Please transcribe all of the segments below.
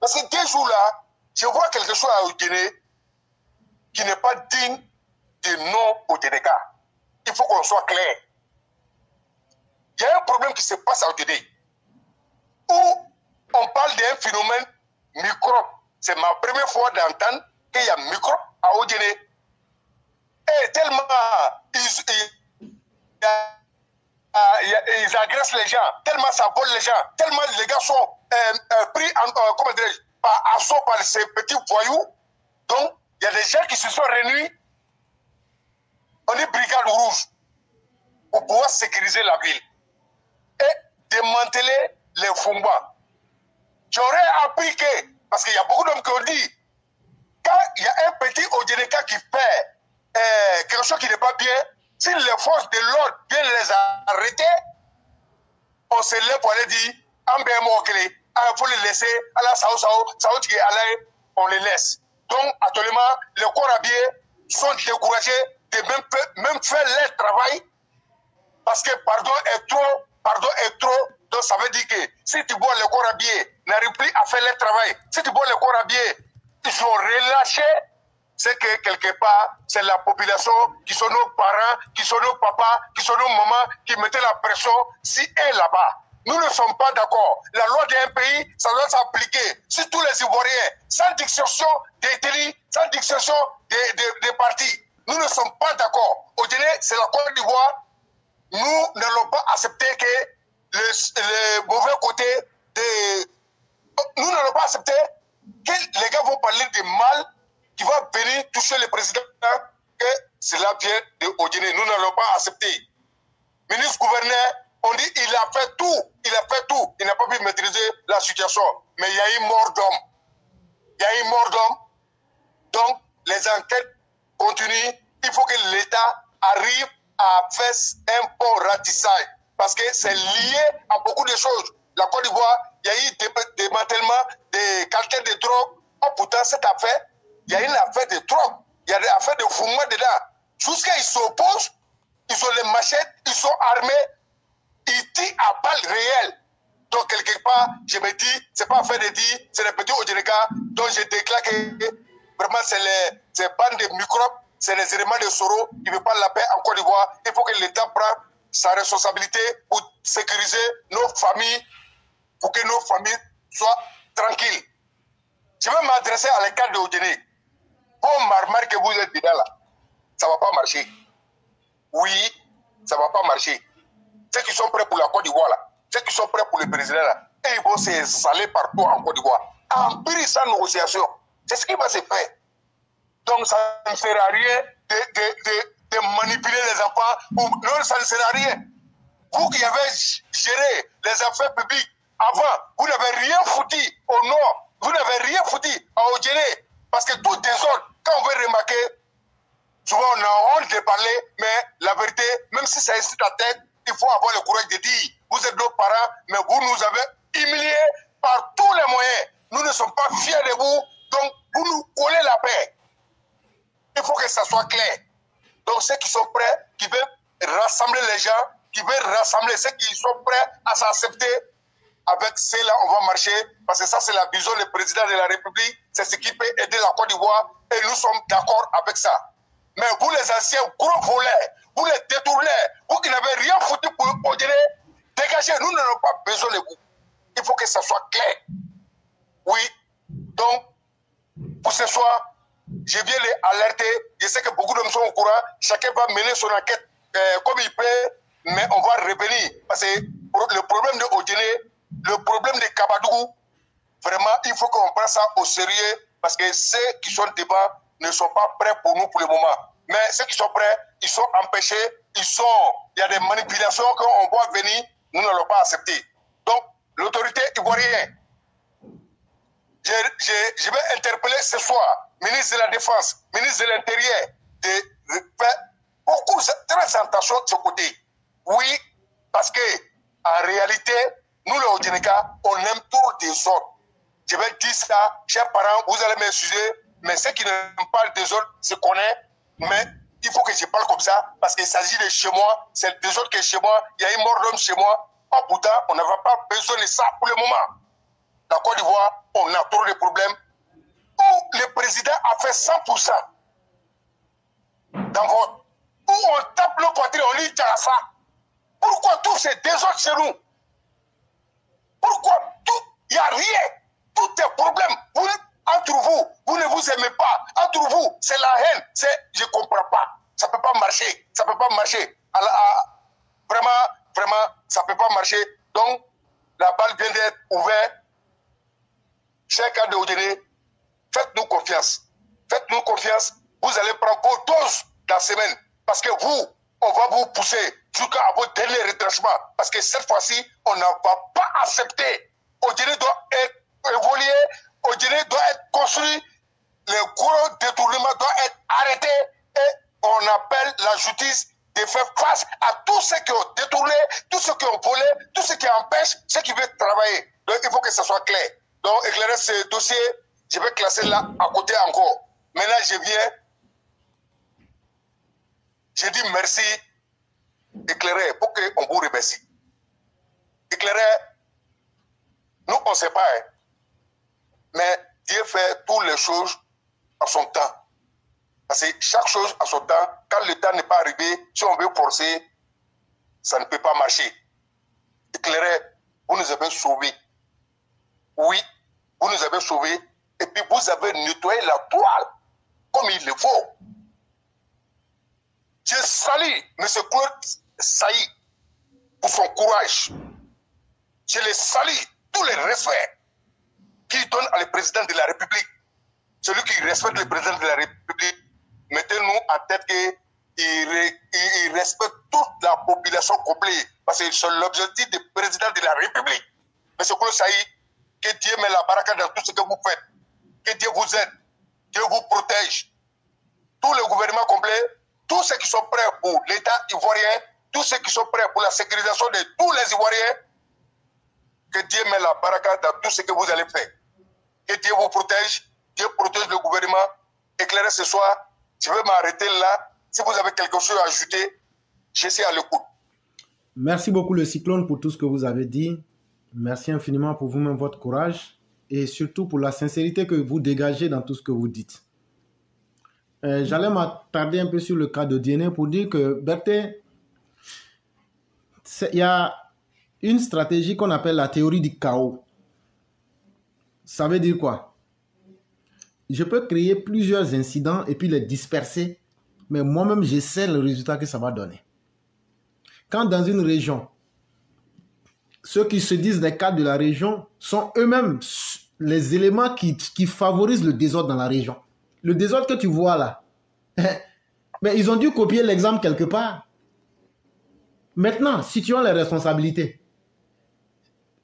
Parce que des jours-là, je vois quelque chose à Guinée qui n'est pas digne de nom au Dénéka. Il faut qu'on soit clair. Il y a un problème qui se passe à Guinée où on parle d'un phénomène microbe. C'est ma première fois d'entendre qu'il y a microbe à Guinée. Et tellement ils agressent les gens, tellement ça vole les gens, tellement les gars sont pris comment par assaut par ces petits voyous. Donc, il y a des gens qui se sont réunis, on est brigade rouge, pour pouvoir sécuriser la ville et démanteler les Fumba. J'aurais appris que, parce qu'il y a beaucoup d'hommes qui ont dit, quand il y a un petit Odjeneka qui fait quelque chose qui n'est pas bien, si les forces de l'ordre viennent les arrêter, on se lève pour aller dire, il faut les laisser, on les laisse. Donc, actuellement, les corps habillés sont découragés de même faire leur travail parce que pardon est trop. Donc, ça veut dire que si tu vois les corps habillés n'arrivent plus à faire leur travail, si tu vois les corps habillés, ils sont relâchés, c'est que quelque part, c'est la population qui sont nos parents, qui sont nos papas, qui sont nos mamans, qui mettaient la pression si est là-bas. Nous ne sommes pas d'accord. La loi d'un pays, ça doit s'appliquer sur tous les Ivoiriens, sans distinction des délits, sans distinction des partis. Nous ne sommes pas d'accord. Au Guinée, c'est la Côte d'Ivoire. Nous n'allons pas accepter que le mauvais côté de... Nous n'allons pas accepter que les gars vont parler de mal qui va venir toucher le président et cela vient de Guinée. Nous n'allons pas accepter. Ministre gouverneur, on dit il a fait tout, il n'a pas pu maîtriser la situation. Mais il y a eu mort d'homme. Donc les enquêtes continuent. Il faut que l'État arrive à faire un bon ratissage parce que c'est lié à beaucoup de choses. La Côte d'Ivoire, il y a eu des démantèlements des cartels de drogue. Oh putain, cette affaire, il y a une affaire de drogue, il y a des affaires de fumeur dedans. Jusqu'à ils s'opposent, ils ont les machettes, ils sont armés, ils tirent à balles réelles. Donc quelque part, je me dis, c'est pas affaire de dire, c'est les petits Odjeneka, donc je déclare que vraiment c'est les bandes de microbes, c'est les éléments de Soro qui ne veulent pas la paix en Côte d'Ivoire. Il faut que l'État prenne sa responsabilité pour sécuriser nos familles, pour que nos familles soient tranquilles. Je vais m'adresser à l'écart de Odjené. Bon marmar que vous êtes dedans là, ça ne va pas marcher. Oui, ça ne va pas marcher. Ceux qui sont prêts pour la Côte d'Ivoire là, ceux qui sont prêts pour le président là, et ils vont s'installer partout en Côte d'Ivoire. Empire sans négociation. C'est ce qui va se faire. Donc ça ne sert à rien de manipuler les enfants. Non, ça ne sert à rien. Vous qui avez géré les affaires publiques avant, vous n'avez rien foutu au nord. Vous n'avez rien foutu à Odjené. Parce que tout désordre, quand on veut remarquer, souvent on a honte de parler, mais la vérité, même si ça incite la tête, il faut avoir le courage de dire, vous êtes nos parents, mais vous nous avez humiliés par tous les moyens. Nous ne sommes pas fiers de vous, donc vous nous collez la paix. Il faut que ça soit clair. Donc ceux qui sont prêts, qui veulent rassembler les gens, qui veulent rassembler ceux qui sont prêts à s'accepter, avec ceux-là, on va marcher, parce que ça, c'est la vision du président de la République, c'est ce qui peut aider la Côte d'Ivoire, et nous sommes d'accord avec ça. Mais vous, les anciens gros voleurs, vous les détourneurs, vous qui n'avez rien foutu pour Odjené, dégagez, nous n'avons pas besoin de vous. Il faut que ça soit clair. Oui, donc, pour ce soir, je viens les alerter, je sais que beaucoup d'hommes sont au courant, chacun va mener son enquête comme il peut, mais on va revenir, parce que le problème de Odjené, le problème de Kabadougou, vraiment, il faut qu'on prenne ça au sérieux parce que ceux qui sont devant ne sont pas prêts pour nous pour le moment. Mais ceux qui sont prêts, ils sont empêchés, il y a des manipulations qu'on voit venir, nous n'allons pas accepter. Donc, l'autorité ivoirienne, je vais interpeller ce soir, ministre de la Défense, ministre de l'Intérieur, de faire beaucoup, très attention de ce côté. Oui, parce que en réalité, nous, les Odjeneka, on aime tout le désordre. Je vais dire ça, chers parents, vous allez m'excuser, mais ceux qui n'aiment pas le désordre se connaissent, mais il faut que je parle comme ça, parce qu'il s'agit de chez moi, c'est le désordre qui est chez moi, il y a une mort d'homme chez moi. Oh putain, on n'avait pas besoin de ça pour le moment. La Côte d'Ivoire, on a trop de problèmes, où le président a fait 100% dans vote, où on tape le poitrine, on dit ça. Pourquoi tous ces désordres chez nous? Pourquoi tout, il n'y a rien, tout est problème. Vous, entre vous, vous ne vous aimez pas. Entre vous, c'est la haine. Je ne comprends pas. Ça ne peut pas marcher. Ça ne peut pas marcher. Vraiment, ça ne peut pas marcher. Donc, la balle vient d'être ouverte. Cher cas de Odéné, faites-nous confiance. Faites-nous confiance. Vous allez prendre vos doses dans la semaine. Parce que vous, on va vous pousser jusqu'à vos derniers retranchements. Parce que cette fois-ci, on ne va pas accepter. Odéné doit être évolué. Odéné doit être construit. Les gros détournements doivent être arrêtés. Et on appelle la justice de faire face à tous ceux qui ont détourné, tous ceux qui ont volé, tous ceux qui empêchent ceux qui veulent travailler. Donc il faut que ça soit clair. Donc éclairer ce dossier, je vais classer là à côté encore. Maintenant je viens. Je dis merci, éclairer, pour qu'on vous remercie. Éclairer, nous on ne sait pas, hein, mais Dieu fait toutes les choses à son temps. Parce que chaque chose à son temps, quand le temps n'est pas arrivé, si on veut forcer, ça ne peut pas marcher. Éclairer, vous nous avez sauvés. Oui, vous nous avez sauvés. Et puis vous avez nettoyé la toile comme il le faut. Je salue M. Claude Saï pour son courage. Je le salue, tous les respects qu'il donne à le président de la République. Celui qui respecte le président de la République, mettez-nous en tête qu'il respecte toute la population complète. Parce que c'est l'objectif du président de la République. M. Claude Saï, que Dieu met la baraka dans tout ce que vous faites. Que Dieu vous aide. Dieu vous protège. Tout le gouvernement complet, tous ceux qui sont prêts pour l'État ivoirien, tous ceux qui sont prêts pour la sécurisation de tous les Ivoiriens, que Dieu met la baraka dans tout ce que vous allez faire. Que Dieu vous protège. Dieu protège le gouvernement. Éclairez ce soir. Je vais m'arrêter là. Si vous avez quelque chose à ajouter, je suis à l'écoute. Merci beaucoup le Cyclone pour tout ce que vous avez dit. Merci infiniment pour vous-même, votre courage et surtout pour la sincérité que vous dégagez dans tout ce que vous dites. J'allais m'attarder un peu sur le cas de Diéné pour dire que Berthe, il y a une stratégie qu'on appelle la théorie du chaos. Ça veut dire quoi? Je peux créer plusieurs incidents et puis les disperser, mais moi-même, je sais le résultat que ça va donner. Quand dans une région, ceux qui se disent des cadres de la région sont eux-mêmes les éléments qui favorisent le désordre dans la région. Le désordre que tu vois là, mais ils ont dû copier l'exemple quelque part. Maintenant, situons les responsabilités.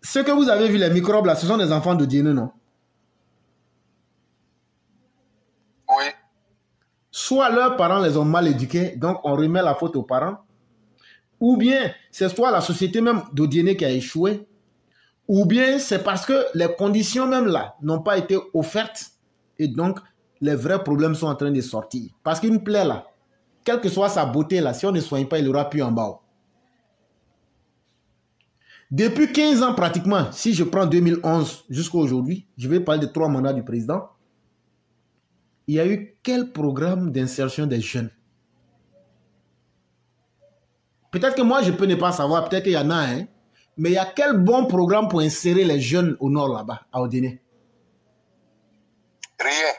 Ce que vous avez vu, les microbes là, ce sont des enfants de Diéné, non? Oui. Soit leurs parents les ont mal éduqués, donc on remet la faute aux parents, ou bien c'est soit la société même d'Odiéné qui a échoué, ou bien c'est parce que les conditions même là n'ont pas été offertes et donc les vrais problèmes sont en train de sortir. Parce qu'une plaie là, quelle que soit sa beauté là, si on ne soigne pas, il aura pu en bas. Depuis 15 ans pratiquement, si je prends 2011 jusqu'à aujourd'hui, je vais parler de 3 mandats du président, il y a eu quel programme d'insertion des jeunes? Peut-être que moi je peux ne pas savoir, peut-être qu'il y en a un, mais il y a quel bon programme pour insérer les jeunes au nord là-bas, à Odéné? Rien.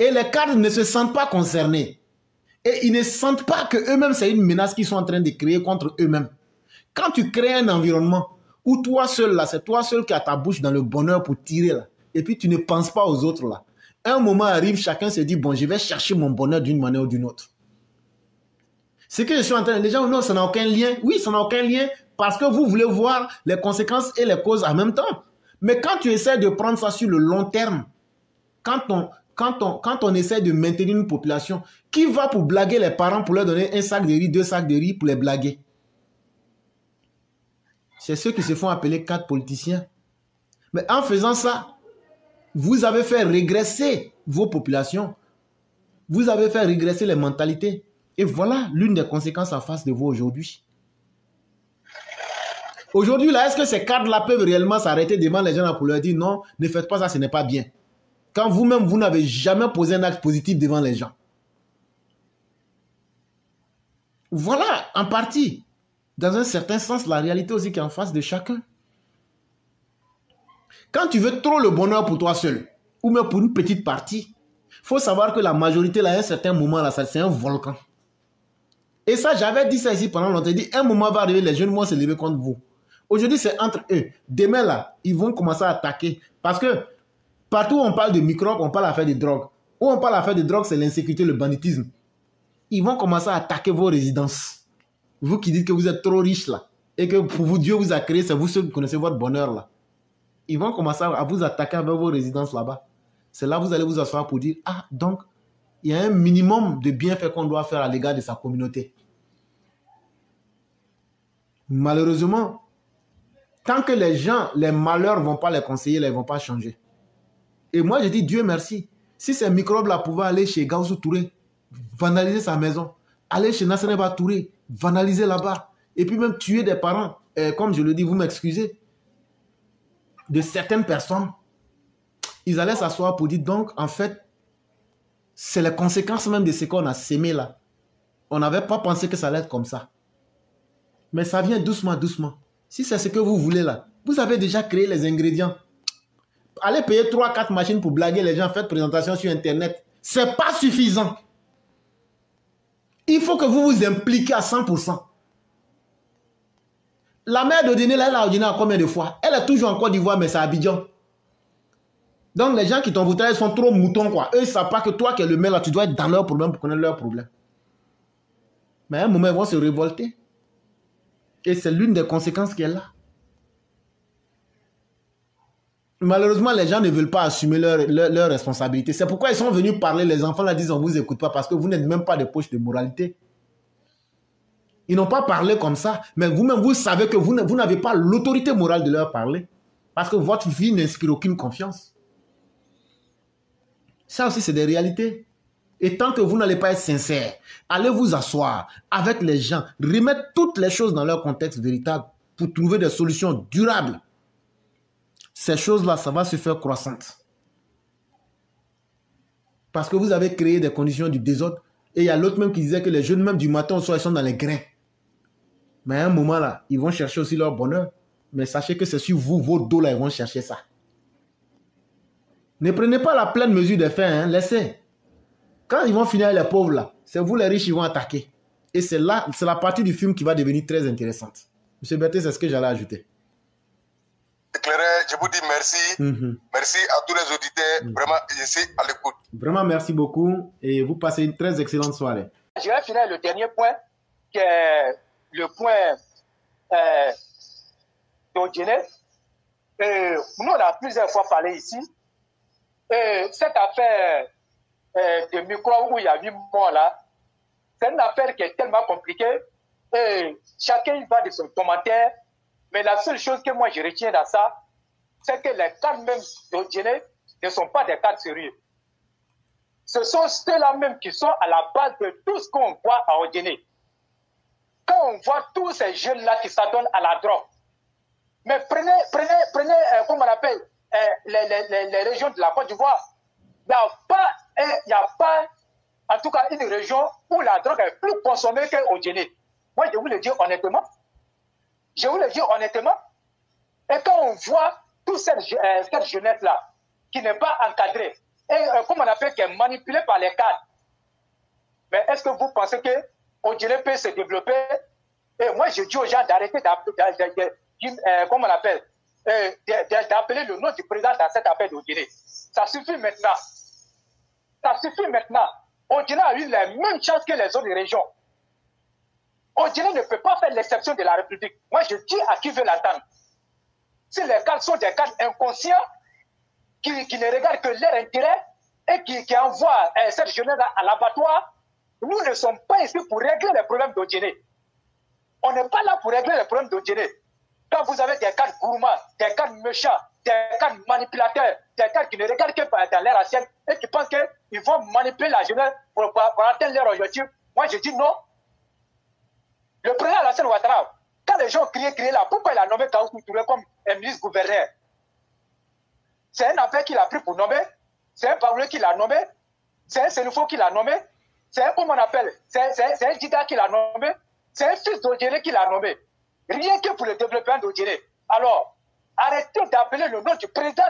Et les cadres ne se sentent pas concernés. Et ils ne sentent pas qu'eux-mêmes, c'est une menace qu'ils sont en train de créer contre eux-mêmes. Quand tu crées un environnement où toi seul, là, c'est toi seul qui as ta bouche dans le bonheur pour tirer, là, et puis tu ne penses pas aux autres, là. Un moment arrive, chacun se dit, bon, je vais chercher mon bonheur d'une manière ou d'une autre. Ce que je suis en train de dire, les gens, non, ça n'a aucun lien. Oui, ça n'a aucun lien parce que vous voulez voir les conséquences et les causes en même temps. Mais quand tu essaies de prendre ça sur le long terme, quand on essaie de maintenir une population, qui va pour blaguer les parents pour leur donner un sac de riz, 2 sacs de riz pour les blaguer? C'est ceux qui se font appeler 4 politiciens. Mais en faisant ça, vous avez fait régresser vos populations. Vous avez fait régresser les mentalités. Et voilà l'une des conséquences en face de vous aujourd'hui. Aujourd'hui, là, est-ce que ces cadres-là peuvent réellement s'arrêter devant les gens là pour leur dire non, ne faites pas ça, ce n'est pas bien. Quand vous-même, vous n'avez jamais posé un acte positif devant les gens. Voilà, en partie, dans un certain sens, la réalité aussi qui est en face de chacun. Quand tu veux trop le bonheur pour toi seul, ou même pour une petite partie, il faut savoir que la majorité, là, à un certain moment, là, c'est un volcan. Et ça, j'avais dit ça ici pendant longtemps. J'ai dit, un moment va arriver, les jeunes vont se lever contre vous. Aujourd'hui, c'est entre eux. Demain, là, ils vont commencer à attaquer. Parce que partout où on parle de microbes, on parle d'affaires de drogue. Où on parle d'affaires de drogue, c'est l'insécurité, le banditisme. Ils vont commencer à attaquer vos résidences. Vous qui dites que vous êtes trop riches, là, et que pour vous, Dieu vous a créé, c'est vous ceux qui connaissez votre bonheur, là. Ils vont commencer à vous attaquer avec vos résidences là-bas. C'est là que vous allez vous asseoir pour dire, ah, donc, il y a un minimum de bienfaits qu'on doit faire à l'égard de sa communauté. Malheureusement, tant que les gens, les malheurs ne vont pas les conseiller, là, ils ne vont pas changer. Et moi, je dis, Dieu merci. Si ces microbes-là pouvaient aller chez Gaussou Touré, vandaliser sa maison, aller chez Nassereba Touré, vandaliser là-bas, et puis même tuer des parents, comme je le dis, vous m'excusez, de certaines personnes, ils allaient s'asseoir pour dire, donc, en fait, c'est les conséquences même de ce qu'on a sémé là. On n'avait pas pensé que ça allait être comme ça. Mais ça vient doucement, doucement. Si c'est ce que vous voulez là, vous avez déjà créé les ingrédients. Allez payer 3-4 machines pour blaguer les gens, faites présentation sur Internet. C'est pas suffisant. Il faut que vous vous impliquiez à 100%. La mère d'Odiné, là, elle a Odiné combien de fois? Elle est toujours en Côte d'Ivoire, mais c'est à Abidjan. Donc les gens qui t'ont voté, ils sont trop moutons, quoi. Eux, ils ne savent pas que toi qui es le maire, là, tu dois être dans leurs problèmes pour connaître leurs problèmes. Mais à un moment, ils vont se révolter. Et c'est l'une des conséquences qui est là. Malheureusement, les gens ne veulent pas assumer leur responsabilité. C'est pourquoi ils sont venus parler. Les enfants là disent, on ne vous écoute pas parce que vous n'êtes même pas des poches de moralité. Ils n'ont pas parlé comme ça. Mais vous-même, vous savez que vous n'avez pas l'autorité morale de leur parler. Parce que votre vie n'inspire aucune confiance. Ça aussi, c'est des réalités. Et tant que vous n'allez pas être sincère, allez vous asseoir avec les gens, remettre toutes les choses dans leur contexte véritable pour trouver des solutions durables. Ces choses-là, ça va se faire croissantes. Parce que vous avez créé des conditions du désordre. Et il y a l'autre même qui disait que les jeunes, même du matin au soir, ils sont dans les grains. Mais à un moment là, ils vont chercher aussi leur bonheur. Mais sachez que c'est sur vous, vos dos là, ils vont chercher ça. Ne prenez pas la pleine mesure des faits, hein, laissez. Quand ils vont finir les pauvres là, c'est vous les riches qui vont attaquer. Et c'est là, c'est la partie du film qui va devenir très intéressante. Monsieur Berthet, c'est ce que j'allais ajouter. Éclairé, je vous dis merci. Merci à tous les auditeurs. Vraiment, je suis à l'écoute. Vraiment, merci beaucoup. Et vous passez une très excellente soirée. Je vais finir le dernier point, qui est le point d'Odjené. Nous, on a plusieurs fois parlé ici. Cette affaire de micro où il y a 8 morts là, c'est une affaire qui est tellement compliquée. Chacun va de son commentaire. Mais la seule chose que moi je retiens dans ça, c'est que les cas même d'Odjené ne sont pas des cas sérieux. Ce sont ceux-là même qui sont à la base de tout ce qu'on voit à Odjené. Quand on voit tous ces jeunes-là qui s'adonnent à la drogue, mais prenez comment on appelle, les régions de la Côte d'Ivoire, il n'y a pas, en tout cas, une région où la drogue est plus consommée qu'Odjené. Moi, je vous le dis honnêtement. Je vous le dis honnêtement. Et quand on voit toute cette jeunesse-là, qui n'est pas encadrée, et comme on appelle, qui est manipulée par les cadres, mais est-ce que vous pensez que Odjené peut se développer? Et moi, je dis aux gens d'arrêter d'appeler le nom du président dans cette affaire d'Odjené. Ça suffit maintenant. Ça suffit maintenant. Odjené a eu les mêmes chances que les autres régions. Odjené ne peut pas faire l'exception de la République. Moi, je dis à qui veut l'entendre. Si les cadres sont des cadres inconscients, qui ne regardent que leur intérêt et qui envoient cette jeunesse à l'abattoir, nous ne sommes pas ici pour régler les problèmes d'Odjené. On n'est pas là pour régler les problèmes d'Odjené. Quand vous avez des cadres gourmands, des cadres méchants, des cadres manipulateurs, des cadres qui ne regardent que dans leur assiette et qui pensent qu'ils vont manipuler la jeunesse pour atteindre leur objectif, moi je dis non. Le président Alassane Ouattara, Quand les gens criaient là, pourquoi il a nommé Kaoukou Touré comme un ministre-gouverneur? C'est un affaire qu'il a pris pour nommer, c'est un parolier qui l'a nommé, c'est un Sénoufo qui l'a nommé, c'est un, comment on appelle, c'est un Dida qui l'a nommé, c'est un fils d'Odjéré qui l'a nommé. Rien que pour le développement d'Odjéré. Alors, arrêtez d'appeler le nom du président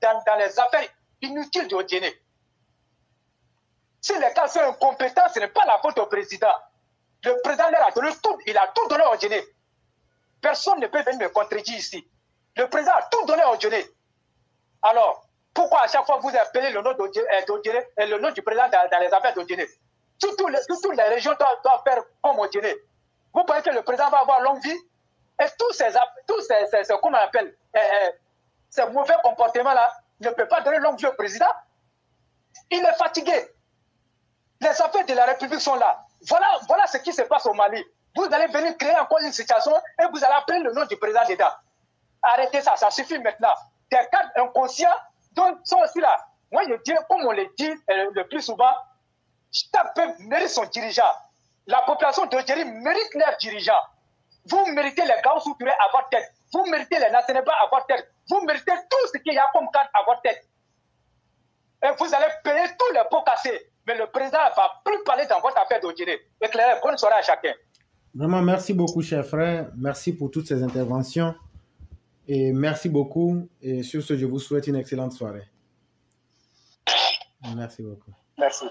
dans les affaires inutiles d'Odjéré. Si les cas sont incompétents, ce n'est pas la faute au président. Le président leur a donné tout, il a tout donné à Odjéré. Personne ne peut venir me contredire ici. Le président a tout donné à Odjéré. Alors, pourquoi à chaque fois vous appelez le nom d'Odjéré et le nom du président dans les affaires d'Odjéré? Toutes les régions doivent faire comme Odjéré. Vous pensez que le président va avoir longue vie? Et tous ces comment on appelle, ces mauvais comportements-là ne peuvent pas donner longue vie au président. Il est fatigué. Les affaires de la République sont là. Voilà ce qui se passe au Mali. Vous allez venir créer encore une situation et vous allez appeler le nom du président d'État. Arrêtez ça, ça suffit maintenant. Des cadres inconscients sont aussi là. Moi, je dis, comme on le dit le plus souvent, chaque peuple mérite son dirigeant. La population d'Odjéré mérite leurs dirigeants. Vous méritez les Gaoussou Touré à votre tête. Vous méritez les Nasénéba à votre tête. Vous méritez tout ce qu'il y a comme cadre à votre tête. Et vous allez payer tous les pots cassés. Mais le président ne va plus parler dans votre affaire d'Odjéré. Éclairez, bonne soirée à chacun. Vraiment, merci beaucoup, cher frère. Merci pour toutes ces interventions. Et merci beaucoup. Et sur ce, je vous souhaite une excellente soirée. Merci beaucoup. Merci.